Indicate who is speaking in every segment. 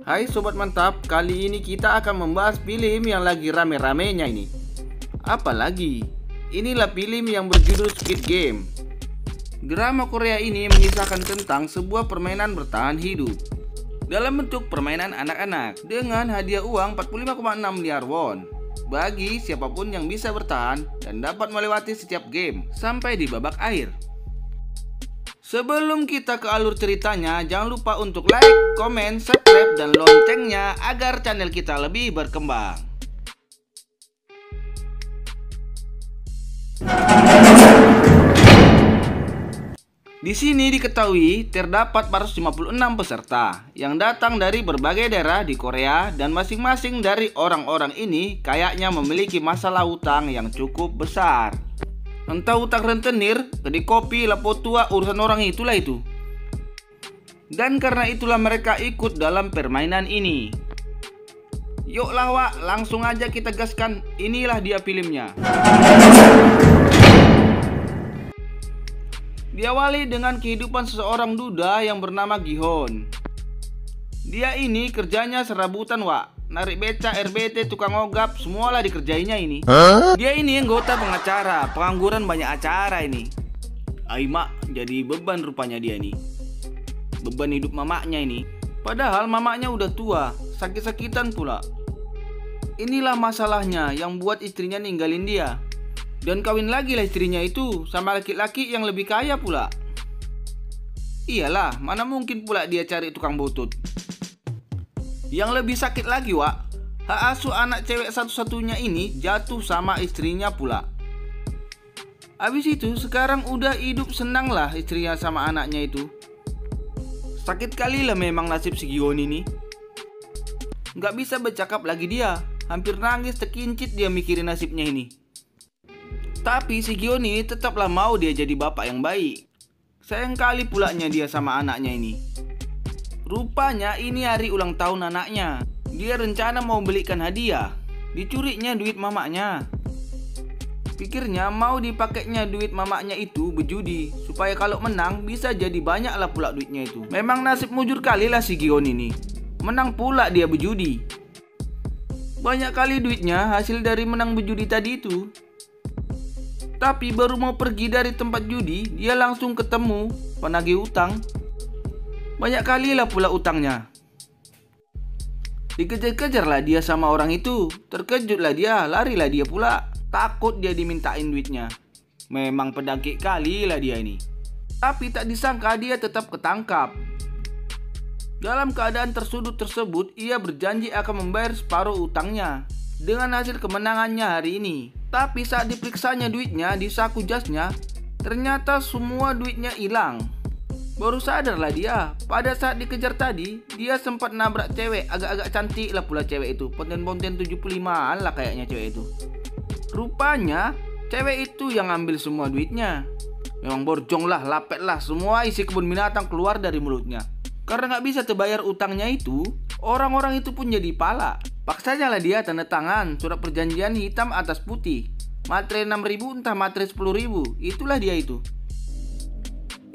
Speaker 1: Hai Sobat Mantap, kali ini kita akan membahas film yang lagi rame-ramenya ini. Apalagi, inilah film yang berjudul Squid Game. Drama Korea ini mengisahkan tentang sebuah permainan bertahan hidup dalam bentuk permainan anak-anak dengan hadiah uang 45,6 miliar won bagi siapapun yang bisa bertahan dan dapat melewati setiap game sampai di babak akhir. Sebelum kita ke alur ceritanya, jangan lupa untuk like, komen, subscribe, dan loncengnya agar channel kita lebih berkembang. Di sini diketahui terdapat 456 peserta yang datang dari berbagai daerah di Korea dan masing-masing dari orang-orang ini kayaknya memiliki masalah utang yang cukup besar. Entah utang rentenir, kedai kopi, lapo tua, urusan orang itulah itu. Dan karena itulah mereka ikut dalam permainan ini. Yuklah Wak, langsung aja kita gaskan. Inilah dia filmnya. Diawali dengan kehidupan seseorang duda yang bernama Gihon. Dia ini kerjanya serabutan Wak. Narik beca, RBT, tukang ogap, semualah dikerjainya ini. Dia ini anggota pengacara, pengangguran banyak acara ini. Mak, jadi beban rupanya dia ini. Beban hidup mamaknya ini. Padahal mamaknya udah tua, sakit-sakitan pula. Inilah masalahnya yang buat istrinya ninggalin dia. Dan kawin lagi lah istrinya itu sama laki-laki yang lebih kaya pula. Iyalah, mana mungkin pula dia cari tukang butut. Yang lebih sakit lagi Wak, hak asuh anak cewek satu-satunya ini jatuh sama istrinya pula. Habis itu sekarang udah hidup senang lah istrinya sama anaknya itu. Sakit kali lah memang nasib si Gihon ini. Gak bisa bercakap lagi dia, hampir nangis terkincit dia mikirin nasibnya ini. Tapi si Gihon ini tetaplah mau dia jadi bapak yang baik. Sayang kali pulanya dia sama anaknya ini. Rupanya ini hari ulang tahun anaknya. Dia rencana mau belikan hadiah. Dicurinya duit mamaknya. Pikirnya mau dipakainya duit mamaknya itu berjudi, supaya kalau menang bisa jadi banyak lah pula duitnya itu. Memang nasib mujur kali lah si Gihon ini. Menang pula dia berjudi. Banyak kali duitnya hasil dari menang berjudi tadi itu. Tapi baru mau pergi dari tempat judi, dia langsung ketemu penagih utang. Banyak kali lah pula utangnya. Dikejar-kejarlah dia sama orang itu. Terkejutlah dia, larilah dia pula. Takut dia dimintain duitnya. Memang pedangkik kali lah dia ini. Tapi tak disangka dia tetap ketangkap. Dalam keadaan tersudut tersebut, ia berjanji akan membayar separuh utangnya dengan hasil kemenangannya hari ini. Tapi saat diperiksanya duitnya di saku jasnya, ternyata semua duitnya hilang. Baru sadarlah dia, pada saat dikejar tadi, dia sempat nabrak cewek, agak-agak cantik lah pula cewek itu. Ponten-ponten 75-an lah kayaknya cewek itu. Rupanya, cewek itu yang ambil semua duitnya. Memang borjong lah, lapet lah, semua isi kebun binatang keluar dari mulutnya. Karena gak bisa terbayar utangnya itu, orang-orang itu pun jadi pala. Paksanya lah dia tanda tangan surat perjanjian hitam atas putih. Matre 6.000 entah matre 10.000, itulah dia itu.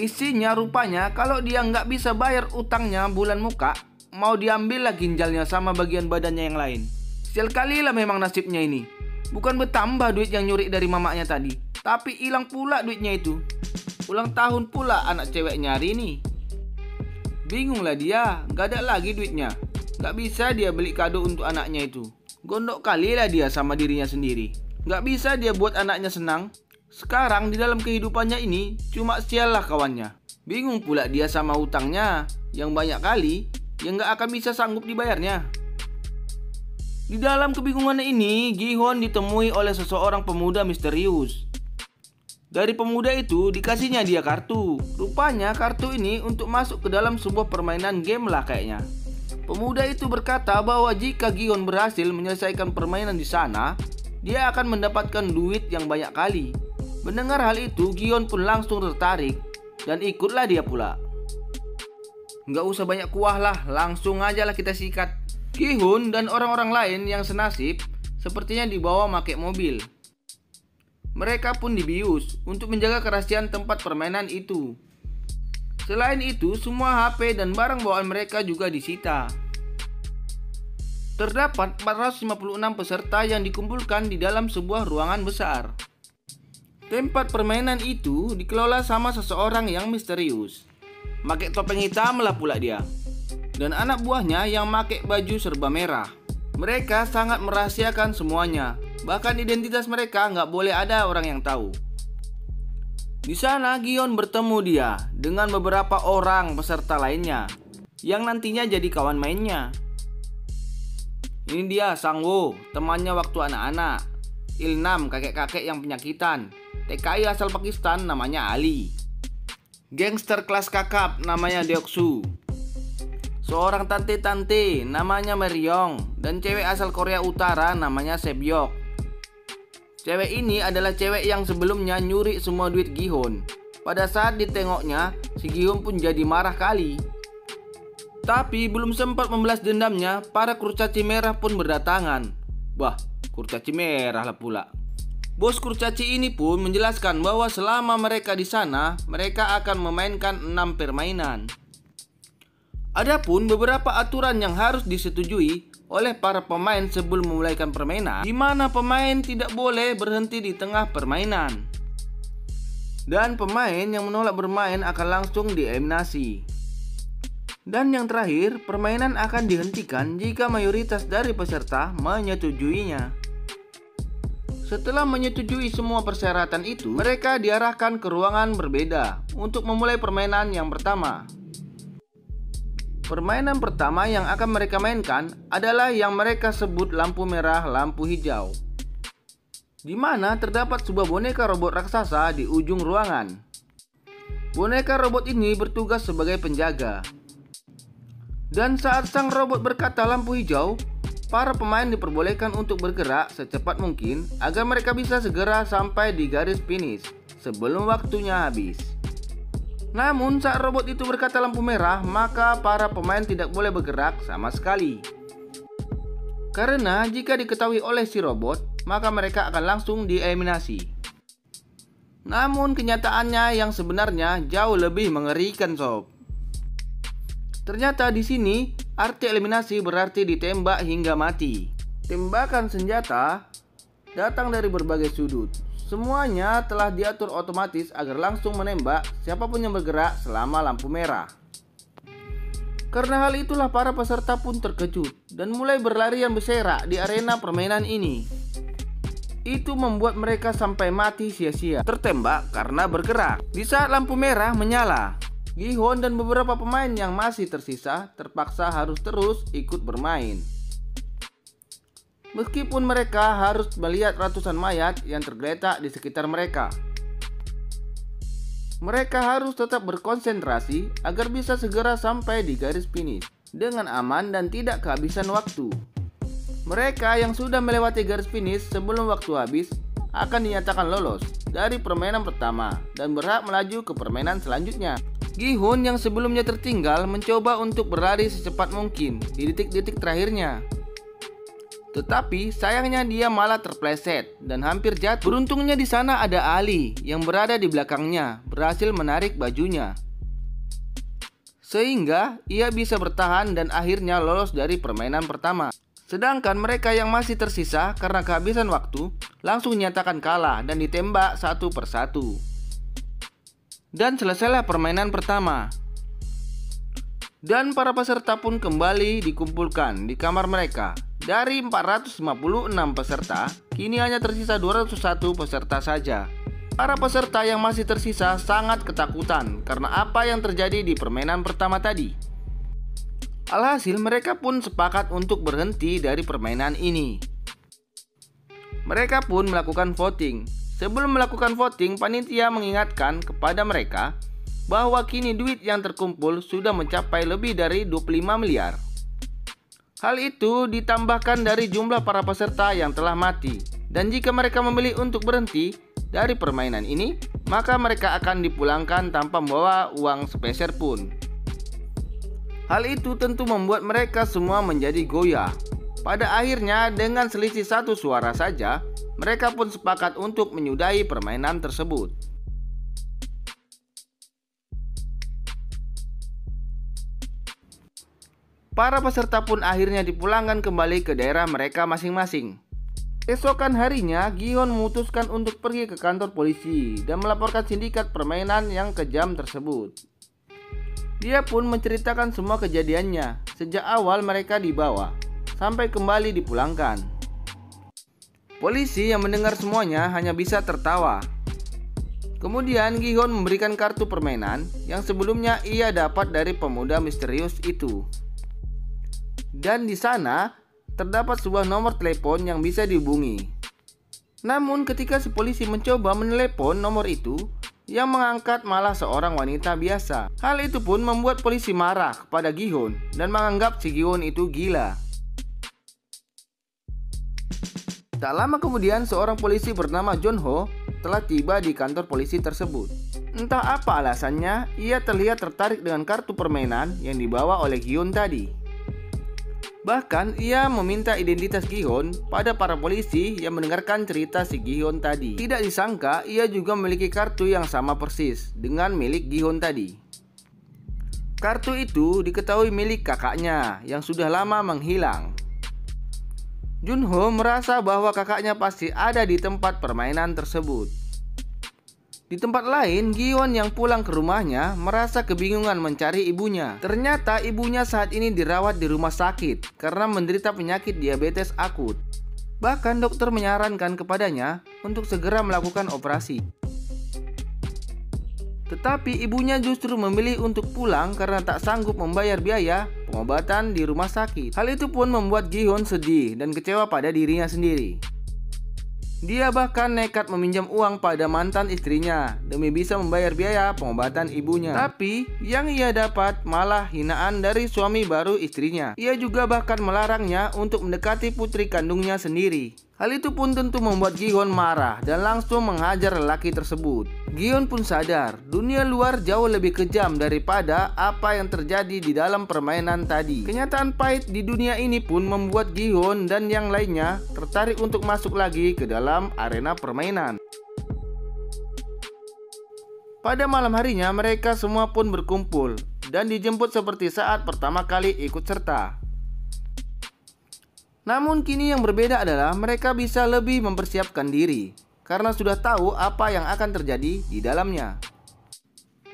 Speaker 1: Isinya rupanya kalau dia nggak bisa bayar utangnya bulan muka, mau diambil lah ginjalnya sama bagian badannya yang lain. Sial kali lah memang nasibnya ini. Bukan bertambah duit yang nyuri dari mamanya tadi, tapi hilang pula duitnya itu. Ulang tahun pula anak ceweknya hari ini. Bingung lah dia, nggak ada lagi duitnya. Nggak bisa dia beli kado untuk anaknya itu. Gondok kali lah dia sama dirinya sendiri. Nggak bisa dia buat anaknya senang. Sekarang di dalam kehidupannya ini cuma sial lah kawannya. Bingung pula dia sama hutangnya yang banyak kali yang nggak akan bisa sanggup dibayarnya. Di dalam kebingungan ini, Gihon ditemui oleh seseorang pemuda misterius. Dari pemuda itu dikasihnya dia kartu. Rupanya kartu ini untuk masuk ke dalam sebuah permainan game lah kayaknya. Pemuda itu berkata bahwa jika Gihon berhasil menyelesaikan permainan di sana, dia akan mendapatkan duit yang banyak kali. Mendengar hal itu, Gihon pun langsung tertarik dan ikutlah dia pula. Nggak usah banyak kuah lah, langsung aja lah kita sikat. Gihon dan orang-orang lain yang senasib sepertinya dibawa pakai mobil. Mereka pun dibius untuk menjaga kerahasiaan tempat permainan itu. Selain itu, semua HP dan barang bawaan mereka juga disita. Terdapat 456 peserta yang dikumpulkan di dalam sebuah ruangan besar. Tempat permainan itu dikelola sama seseorang yang misterius. Pakai topeng hitam lah pula dia. Dan anak buahnya yang pakai baju serba merah. Mereka sangat merahasiakan semuanya. Bahkan identitas mereka nggak boleh ada orang yang tahu. Di sana Gion bertemu dia dengan beberapa orang peserta lainnya yang nantinya jadi kawan mainnya. Ini dia Sangwoo, temannya waktu anak-anak. Ilnam, kakek-kakek yang penyakitan. TKI asal Pakistan namanya Ali. Gangster kelas kakap namanya Deoksu. Seorang tante-tante namanya Meryong. Dan cewek asal Korea Utara namanya Sebyok. Cewek ini adalah cewek yang sebelumnya nyuri semua duit Gihon. Pada saat ditengoknya, si Gihon pun jadi marah kali. Tapi belum sempat membalas dendamnya, para kurcaci merah pun berdatangan. Wah, kurcaci merah lah pula. Bos kurcaci ini pun menjelaskan bahwa selama mereka di sana, mereka akan memainkan 6 permainan. Adapun beberapa aturan yang harus disetujui oleh para pemain sebelum memulaikan permainan, di mana pemain tidak boleh berhenti di tengah permainan. Dan pemain yang menolak bermain akan langsung dieliminasi. Dan yang terakhir, permainan akan dihentikan jika mayoritas dari peserta menyetujuinya. Setelah menyetujui semua persyaratan itu, mereka diarahkan ke ruangan berbeda untuk memulai permainan yang pertama. Permainan pertama yang akan mereka mainkan adalah yang mereka sebut lampu merah, lampu hijau, di mana terdapat sebuah boneka robot raksasa di ujung ruangan. Boneka robot ini bertugas sebagai penjaga. Dan saat sang robot berkata lampu hijau, para pemain diperbolehkan untuk bergerak secepat mungkin agar mereka bisa segera sampai di garis finish sebelum waktunya habis. Namun saat robot itu berkata lampu merah, maka para pemain tidak boleh bergerak sama sekali. Karena jika diketahui oleh si robot, maka mereka akan langsung dieliminasi. Namun kenyataannya yang sebenarnya jauh lebih mengerikan sob. Ternyata di sini arti eliminasi berarti ditembak hingga mati. Tembakan senjata datang dari berbagai sudut. Semuanya telah diatur otomatis agar langsung menembak siapapun yang bergerak selama lampu merah. Karena hal itulah para peserta pun terkejut dan mulai berlarian berserak di arena permainan ini. Itu membuat mereka sampai mati sia-sia, tertembak karena bergerak. Di saat lampu merah menyala, Gihon dan beberapa pemain yang masih tersisa terpaksa harus terus ikut bermain. Meskipun mereka harus melihat ratusan mayat yang tergeletak di sekitar mereka. Mereka harus tetap berkonsentrasi agar bisa segera sampai di garis finish dengan aman dan tidak kehabisan waktu. Mereka yang sudah melewati garis finish sebelum waktu habis akan dinyatakan lolos dari permainan pertama dan berhak melaju ke permainan selanjutnya. Gihon yang sebelumnya tertinggal mencoba untuk berlari secepat mungkin di detik-detik terakhirnya. Tetapi sayangnya dia malah terpleset dan hampir jatuh. Beruntungnya di sana ada Ali yang berada di belakangnya, berhasil menarik bajunya. Sehingga ia bisa bertahan dan akhirnya lolos dari permainan pertama. Sedangkan mereka yang masih tersisa karena kehabisan waktu langsung dinyatakan kalah dan ditembak satu persatu. Dan selesailah permainan pertama. Dan para peserta pun kembali dikumpulkan di kamar mereka. Dari 456 peserta, kini hanya tersisa 201 peserta saja. Para peserta yang masih tersisa sangat ketakutan karena apa yang terjadi di permainan pertama tadi. Alhasil mereka pun sepakat untuk berhenti dari permainan ini. Mereka pun melakukan voting. Sebelum melakukan voting, panitia mengingatkan kepada mereka bahwa kini duit yang terkumpul sudah mencapai lebih dari 25 miliar. Hal itu ditambahkan dari jumlah para peserta yang telah mati. Dan jika mereka memilih untuk berhenti dari permainan ini, maka mereka akan dipulangkan tanpa membawa uang sepeser pun. Hal itu tentu membuat mereka semua menjadi goyah. Pada akhirnya dengan selisih 1 suara saja, mereka pun sepakat untuk menyudahi permainan tersebut. Para peserta pun akhirnya dipulangkan kembali ke daerah mereka masing-masing. Esokan harinya, Gi-hun memutuskan untuk pergi ke kantor polisi dan melaporkan sindikat permainan yang kejam tersebut. Dia pun menceritakan semua kejadiannya sejak awal mereka dibawa sampai kembali dipulangkan. Polisi yang mendengar semuanya hanya bisa tertawa. Kemudian Gi-hun memberikan kartu permainan yang sebelumnya ia dapat dari pemuda misterius itu. Dan di sana terdapat sebuah nomor telepon yang bisa dihubungi. Namun ketika si polisi mencoba menelepon nomor itu, yang mengangkat malah seorang wanita biasa. Hal itu pun membuat polisi marah kepada Gi-hun dan menganggap si Gi-hun itu gila. Tak lama kemudian seorang polisi bernama Jun-ho telah tiba di kantor polisi tersebut. Entah apa alasannya, ia terlihat tertarik dengan kartu permainan yang dibawa oleh Gi-hun tadi. Bahkan ia meminta identitas Gi-hun pada para polisi yang mendengarkan cerita si Gi-hun tadi. Tidak disangka ia juga memiliki kartu yang sama persis dengan milik Gi-hun tadi. Kartu itu diketahui milik kakaknya yang sudah lama menghilang. Jun-ho merasa bahwa kakaknya pasti ada di tempat permainan tersebut. Di tempat lain, Gi-hun yang pulang ke rumahnya merasa kebingungan mencari ibunya. Ternyata ibunya saat ini dirawat di rumah sakit karena menderita penyakit diabetes akut. Bahkan dokter menyarankan kepadanya untuk segera melakukan operasi. Tetapi ibunya justru memilih untuk pulang karena tak sanggup membayar biaya pengobatan di rumah sakit. Hal itu pun membuat Gi-hun sedih dan kecewa pada dirinya sendiri. Dia bahkan nekat meminjam uang pada mantan istrinya demi bisa membayar biaya pengobatan ibunya. Tapi yang ia dapat malah hinaan dari suami baru istrinya. Ia juga bahkan melarangnya untuk mendekati putri kandungnya sendiri. Hal itu pun tentu membuat Gi-hun marah dan langsung menghajar lelaki tersebut. Gi-hun pun sadar dunia luar jauh lebih kejam daripada apa yang terjadi di dalam permainan tadi. Kenyataan pahit di dunia ini pun membuat Gi-hun dan yang lainnya tertarik untuk masuk lagi ke dalam arena permainan. Pada malam harinya mereka semua pun berkumpul dan dijemput seperti saat pertama kali ikut serta. Namun kini yang berbeda adalah mereka bisa lebih mempersiapkan diri karena sudah tahu apa yang akan terjadi di dalamnya.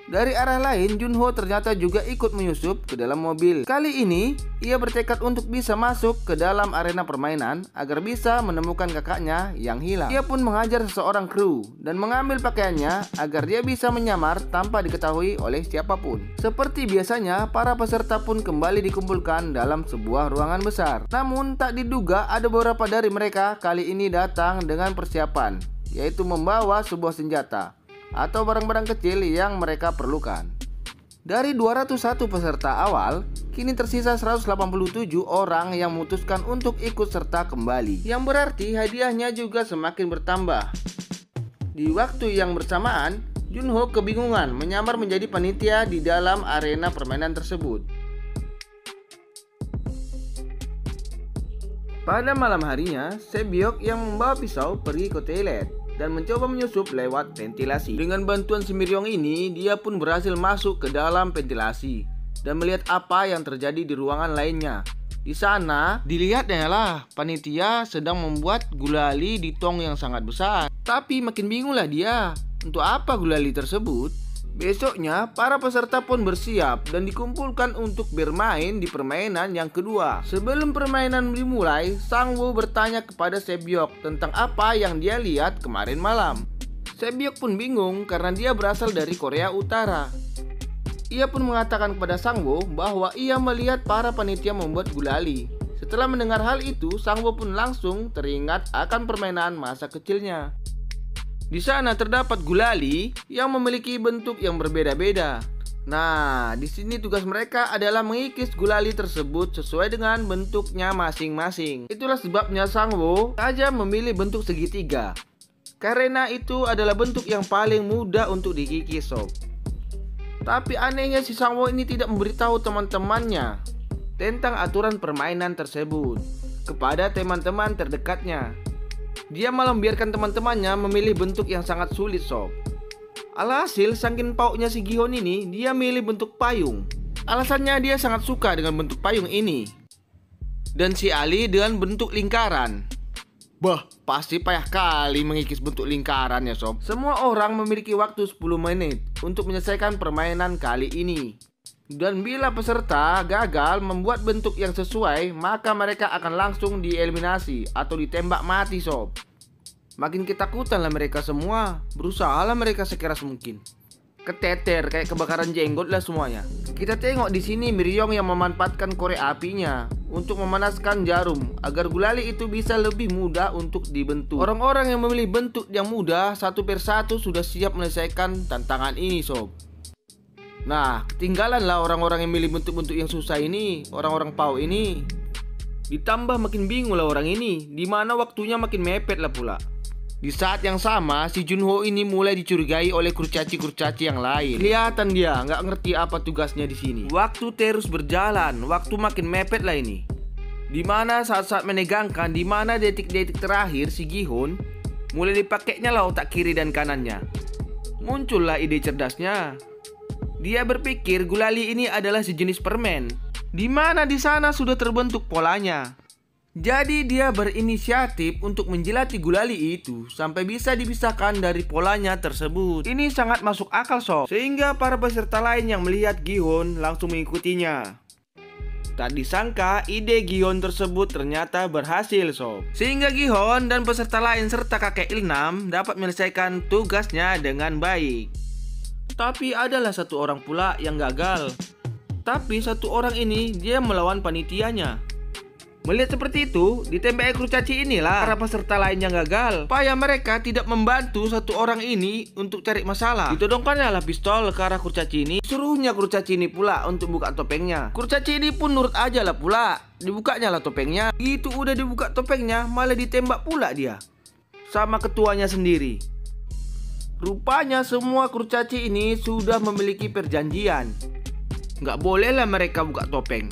Speaker 1: Dari arah lain, Jun-ho ternyata juga ikut menyusup ke dalam mobil. Kali ini, ia bertekad untuk bisa masuk ke dalam arena permainan agar bisa menemukan kakaknya yang hilang. Ia pun menghajar seseorang kru dan mengambil pakaiannya agar dia bisa menyamar tanpa diketahui oleh siapapun. Seperti biasanya, para peserta pun kembali dikumpulkan dalam sebuah ruangan besar. Namun, tak diduga ada beberapa dari mereka kali ini datang dengan persiapan, yaitu membawa sebuah senjata atau barang-barang kecil yang mereka perlukan. Dari 201 peserta awal, kini tersisa 187 orang yang memutuskan untuk ikut serta kembali, yang berarti hadiahnya juga semakin bertambah. Di waktu yang bersamaan, Jun-ho kebingungan menyamar menjadi panitia di dalam arena permainan tersebut. Pada malam harinya, Sebyok yang membawa pisau pergi ke toilet dan mencoba menyusup lewat ventilasi. Dengan bantuan si Miryong ini, dia pun berhasil masuk ke dalam ventilasi dan melihat apa yang terjadi di ruangan lainnya. Di sana, dilihatnya lah panitia sedang membuat gulali di tong yang sangat besar. Tapi makin bingunglah dia, untuk apa gulali tersebut? Besoknya, para peserta pun bersiap dan dikumpulkan untuk bermain di permainan yang kedua. Sebelum permainan dimulai, Sang-woo bertanya kepada Sebyok tentang apa yang dia lihat kemarin malam. Sebyok pun bingung karena dia berasal dari Korea Utara. Ia pun mengatakan kepada Sang-woo bahwa ia melihat para panitia membuat gulali. Setelah mendengar hal itu, Sang-woo pun langsung teringat akan permainan masa kecilnya. Di sana terdapat gulali yang memiliki bentuk yang berbeda-beda. Nah, di sini tugas mereka adalah mengikis gulali tersebut sesuai dengan bentuknya masing-masing. Itulah sebabnya Sang-woo saja memilih bentuk segitiga, karena itu adalah bentuk yang paling mudah untuk dikikis sob. Tapi anehnya si Sang-woo ini tidak memberitahu teman-temannya tentang aturan permainan tersebut kepada teman-teman terdekatnya. Dia malah membiarkan teman-temannya memilih bentuk yang sangat sulit sob. Alhasil saking pauknya si Gi-hun ini, dia milih bentuk payung. Alasannya dia sangat suka dengan bentuk payung ini. Dan si Ali dengan bentuk lingkaran. Bah, pasti payah kali mengikis bentuk lingkaran ya sob. Semua orang memiliki waktu 10 menit untuk menyelesaikan permainan kali ini. Dan bila peserta gagal membuat bentuk yang sesuai, maka mereka akan langsung dieliminasi atau ditembak mati sob. Makin ketakutan lah mereka semua. Berusaha lah mereka sekeras mungkin. Keteter kayak kebakaran jenggot lah semuanya. Kita tengok di sini Miryong yang memanfaatkan korek apinya untuk memanaskan jarum agar gulali itu bisa lebih mudah untuk dibentuk. Orang-orang yang memilih bentuk yang mudah satu persatu sudah siap menyelesaikan tantangan ini sob. Nah, ketinggalanlah orang-orang yang milih bentuk-bentuk yang susah ini, orang-orang pau ini. Ditambah makin bingung lah orang ini, dimana waktunya makin mepet lah pula. Di saat yang sama, si Junho ini mulai dicurigai oleh kurcaci-kurcaci yang lain. Kelihatan dia nggak ngerti apa tugasnya di sini. Waktu terus berjalan, waktu makin mepet lah ini. Dimana saat-saat menegangkan, dimana detik-detik terakhir si Gi-hun mulai dipakainya lah otak kiri dan kanannya. Muncullah ide cerdasnya. Dia berpikir gulali ini adalah sejenis permen, dimana di sana sudah terbentuk polanya. Jadi dia berinisiatif untuk menjilati gulali itu sampai bisa dipisahkan dari polanya tersebut. Ini sangat masuk akal sob, sehingga para peserta lain yang melihat Gi-hun langsung mengikutinya. Tak disangka ide Gi-hun tersebut ternyata berhasil sob, sehingga Gi-hun dan peserta lain serta kakek Ilnam dapat menyelesaikan tugasnya dengan baik. Tapi adalah satu orang pula yang gagal. Tapi satu orang ini dia melawan panitianya. Melihat seperti itu, ditembaki kurcaci inilah para peserta lain yang gagal. Supaya mereka tidak membantu satu orang ini untuk cari masalah. Ditodongkannya lah pistol ke arah kurcaci ini. Suruhnya kurcaci ini pula untuk buka topengnya. Kurcaci ini pun nurut aja lah pula. Dibukanya lah topengnya. Itu udah dibuka topengnya, malah ditembak pula dia sama ketuanya sendiri. Rupanya semua kurcaci ini sudah memiliki perjanjian. Nggak bolehlah mereka buka topeng,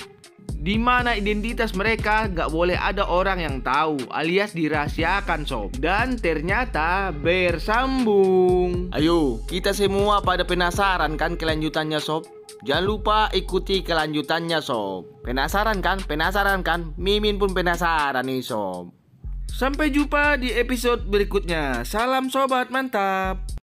Speaker 1: di mana identitas mereka gak boleh ada orang yang tahu, alias dirahasiakan sob. Dan ternyata bersambung. Ayo, kita semua pada penasaran kan kelanjutannya sob? Jangan lupa ikuti kelanjutannya sob. Penasaran kan? Penasaran kan? Mimin pun penasaran nih sob. Sampai jumpa di episode berikutnya. Salam sobat mantap.